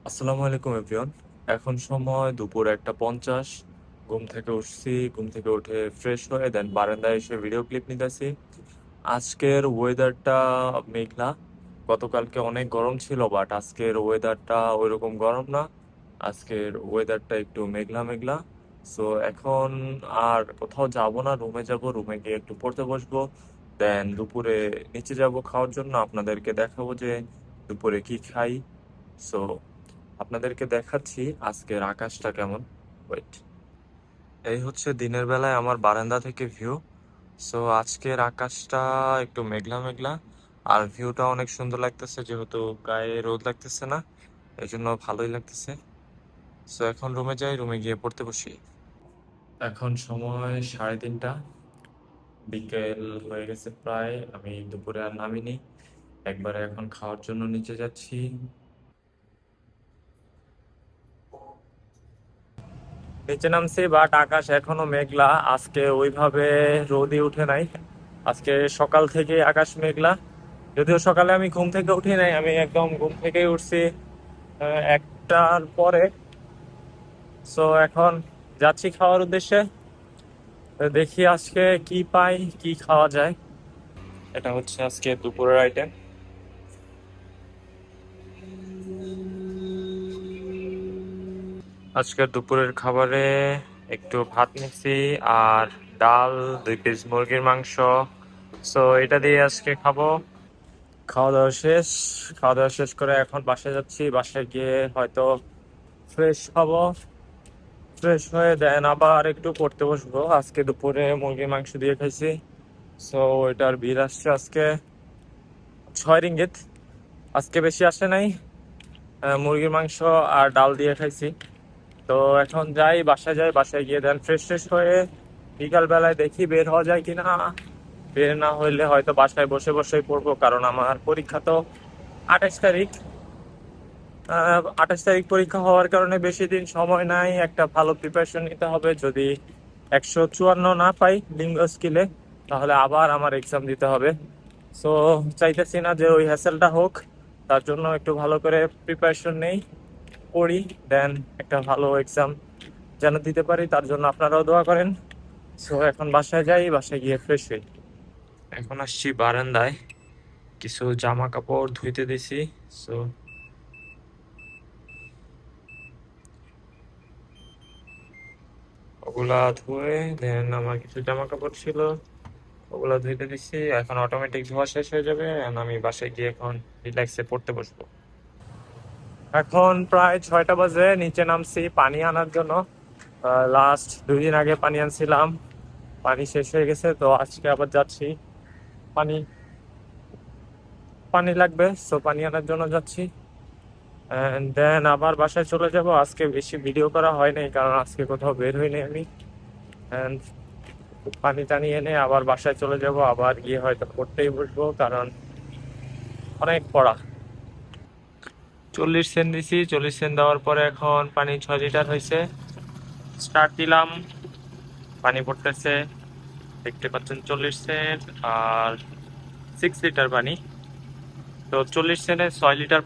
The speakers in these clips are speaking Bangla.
আসসালামু আলাইকুম এভরিওয়ান। এখন সময় দুপুর 1:50। ঘুম থেকে উঠছি, ঘুম থেকে উঠে ফ্রেশ হয়ে দেন বারান্দায় এসে ভিডিও ক্লিপ নিতেছি। আজকের ওয়েদারটা মেঘলা। গতকালকে অনেক গরম ছিল, বাট আজকের ওয়েদারটা ওইরকম গরম না। আজকের ওয়েদারটা একটু মেঘলা মেঘলা। সো এখন আর কোথাও যাব না, রুমে যাব, রুমে গিয়ে একটু পড়তে বসবো। দেন দুপুরে নিচে যাব খাওয়ার জন্য, আপনাদেরকে দেখাবো যে দুপুরে কি খাই। সো আপনাদেরকে দেখাচ্ছি আজকের আকাশটা কেমন। ওয়েট, এই হচ্ছে দিনের বেলায় আমার বারান্দা থেকে ভিউ। সো আজকের আকাশটা একটু মেঘলা মেঘলা, আর ভিউটা অনেক সুন্দর লাগতেছে যেহেতু গায়ে রোদ লাগতেছে না, এই জন্য ভালোই লাগতেছে। সো এখন রুমে যাই, রুমে গিয়ে পড়তে বসি। এখন সময় 3:30, বিকেল হয়ে গেছে প্রায়। আমি দুপুরে আর নামিনি, একবারে এখন খাওয়ার জন্য নিচে যাচ্ছি। নিচে নামছি, বাট আকাশ এখনো মেঘলা, আজকে ওইভাবে রোদই উঠে নাই। আজকে সকাল থেকে আকাশ মেঘলা। যদিও সকালে আমি ঘুম থেকে উঠি নাই, আমি একদম ঘুম থেকেই উঠছি 1টার পরে। সো এখন যাচ্ছি খাওয়ার উদ্দেশ্যে। তো দেখি আজকে কি পাই, কি খাওয়া যায়। এটা হচ্ছে আজকে দুপুরের আইটেম। আজকের দুপুরের খাবারে একটু ভাত নিচ্ছি, আর ডাল, 2 পিস মুরগির মাংস। সো এটা দিয়ে আজকে খাবো। খাওয়া দাওয়া শেষ। খাওয়া দাওয়া শেষ করে এখন বাসায় যাচ্ছি, বাসায় গিয়ে হয়তো ফ্রেশ হবো। ফ্রেশ হয়ে দেন আবার একটু পড়তে বসবো। আজকে দুপুরে মুরগির মাংস দিয়ে খাইছি। সো এটার বিল আসছে আজকে 6 রিঙ্গিত। আজকে বেশি আসে নাই। মুরগির মাংস আর ডাল দিয়ে খাইছি। তো এখন যাই, বাসায় যাই, বাসায় গিয়ে দেন ফ্রেশ ফ্রেশ হয়ে বিকাল বেলায় দেখি বের হওয়া যায় কিনা। বের না হইলে হয়তো বাসায় বসে বসেই পড়বো, কারণ আমার পরীক্ষা তো 28 তারিখ। 28 তারিখ পরীক্ষা হওয়ার কারণে বেশি দিন সময় নাই, একটা ভালো প্রিপারেশন নিতে হবে। যদি 154 না পাই লিঙ্গ স্কিলে, তাহলে আবার আমার এক্সাম দিতে হবে। সো চাইতেছি না যে ওই হ্যাসেলটা হোক, তার জন্য একটু ভালো করে প্রিপারেশন নেই, পড়ি, দেন একটা ভালো এক্সাম যেন দিতে পারি, তার জন্য আপনারাও দোয়া করেন। সো এখন বাসায় যাই, বাসায় গিয়ে ফ্রেশ হই। এখন আসছি বারান্দায়, কিছু জামা কাপড় ধুইতে দিছি। সো ওগুলা ধুয়ে দেন আমার কিছু জামা কাপড় ছিল, ওগুলা ধুইতে দিচ্ছি। এখন অটোমেটিক ধোয়া শেষ হয়ে যাবে, and আমি বাসায় গিয়ে এখন রিল্যাক্সে পড়তে বসবো। এখন প্রায় 6টা বাজে, নিচে নামছি পানি আনার জন্য। লাস্ট 2 দিন আগে পানি আনছিলাম, পানি শেষ হয়ে গেছে, তো আজকে আবার যাচ্ছি। পানি পানি লাগবে, সো পানি আনার জন্য যাচ্ছি। অ্যান্ড দেন আবার বাসায় চলে যাব। আজকে বেশি ভিডিও করা হয় নাই, কারণ আজকে কোথাও বের হইনি আমি। অ্যান্ড পানি টানি এনে আবার বাসায় চলে যাব, আবার গিয়ে হয়তো পড়তেই বসবো, কারণ অনেক পড়া। 40 সেন্ট দিছি, 40 সেন্ট দেওয়ার পরে এখন পানি 6 লিটার হয়েছে। স্টার্ট দিলাম, পানি পড়তেছে, দেখতে পাচ্ছেন 40 সেন্ট আর 6 লিটার পানি। তো 40 সেন্টে 6 লিটার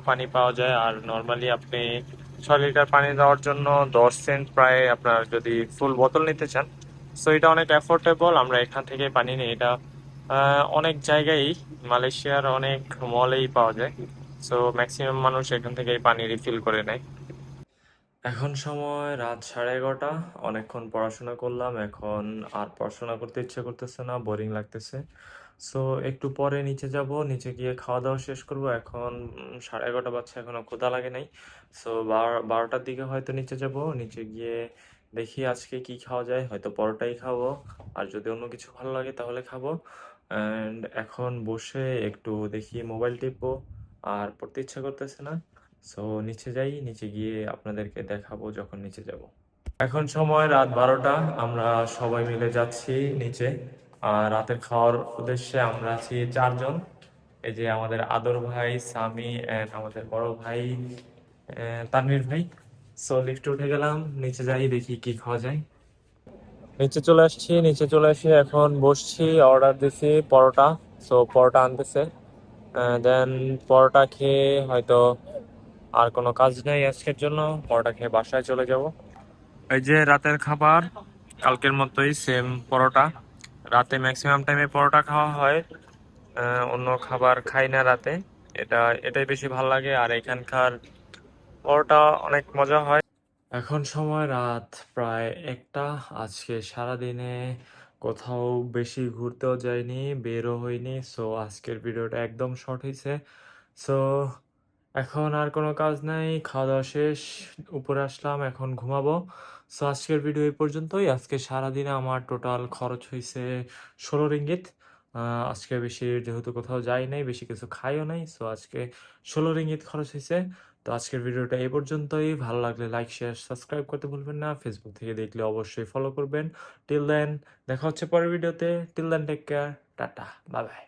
পানি পাওয়া যায়, আর নর্মালি আপনি 6 লিটার পানি দেওয়ার জন্য 10 সেন্ট প্রায় আপনার, যদি ফুল বোতল নিতে চান। সো এটা অনেক অ্যাফোর্ডেবল, আমরা এখান থেকে পানি নিই। এটা অনেক জায়গায়, মালয়েশিয়ার অনেক মলেই পাওয়া যায়। সো ম্যাক্সিমাম মানুষ এখান থেকেই পানি রিফিল করে নেয়। এখন সময় রাত 11:30। অনেকক্ষণ পড়াশোনা করলাম, এখন আর পড়াশোনা করতে ইচ্ছে করতেছে না, বোরিং লাগতেছে। সো একটু পরে নিচে যাব, নিচে গিয়ে খাওয়া দাওয়া শেষ করব। এখন 11:30 বাজছে, এখনো ক্ষুধা লাগে নাই। সো 12টার দিকে হয়তো নিচে যাব, নিচে গিয়ে দেখি আজকে কি খাওয়া যায়, হয়তো পরোটাই খাবো, আর যদি অন্য কিছু ভালো লাগে তাহলে খাবো। অ্যান্ড এখন বসে একটু দেখি মোবাইল টিপবো, আর পড়তে ইচ্ছা করতেছে না। সো নিচে যাই, নিচে গিয়ে আপনাদেরকে দেখাবো যখন নিচে যাব। এখন সময় রাত 12টা, আমরা সবাই মিলে যাচ্ছি নিচে। আর রাতের খাওয়ার উদ্দেশ্যে আমরা আছি 4 জন। এই যে আমাদের আদর ভাই, সামি, এন্ড আমাদের বড় ভাই তানভীর ভাই। সো লিফটে উঠে গেলাম, নিচে যাই, দেখি কি খাওয়া যায়। নিচে চলে আসছি, নিচে চলে এসে এখন বসছি, অর্ডার দিছি পরোটা। সো পরোটা আনতেছে, দেন পরোটা খেয়ে হয়তো আর কোনো কাজ নেই আজকের জন্য, পরোটা খেয়ে বাসায় চলে যাব। এই যে রাতের খাবার, কালকের মতোই সেম পরোটা। রাতে ম্যাক্সিমাম টাইমে পরোটা খাওয়া হয়, অন্য খাবার খাই না রাতে। এটাই বেশি ভালো লাগে, আর এখানকার পরোটা অনেক মজা হয়। এখন সময় রাত প্রায় 1টা। আজকে সারাদিনে কোথাও বেশি ঘুরতেও যাইনি, বেরও হইনি, সো আজকের ভিডিওটা একদম শর্ট হয়েছে। সো এখন আর কোনো কাজ নাই, খাওয়া দাওয়া শেষ, উপরে আসলাম, এখন ঘুমাবো। সো আজকের ভিডিও এই পর্যন্তই। আজকে সারাদিনে আমার টোটাল খরচ হয়েছে 16 রিঙ্গিত। আজকে বেশি যেহেতু কোথাও যাই নাই, বেশি কিছু খাইও নাই, সো আজকে 16 রিঙ্গিত খরচ হয়েছে। তো আজকের ভিডিওটা এই পর্যন্তই। ভালো লাগলে লাইক শেয়ার সাবস্ক্রাইব করতে ভুলবেন না। ফেসবুক থেকে দেখলে অবশ্যই ফলো করবেন। টিল দেন দেখা হচ্ছে পরের ভিডিওতে। Till then take care, tata, bye by.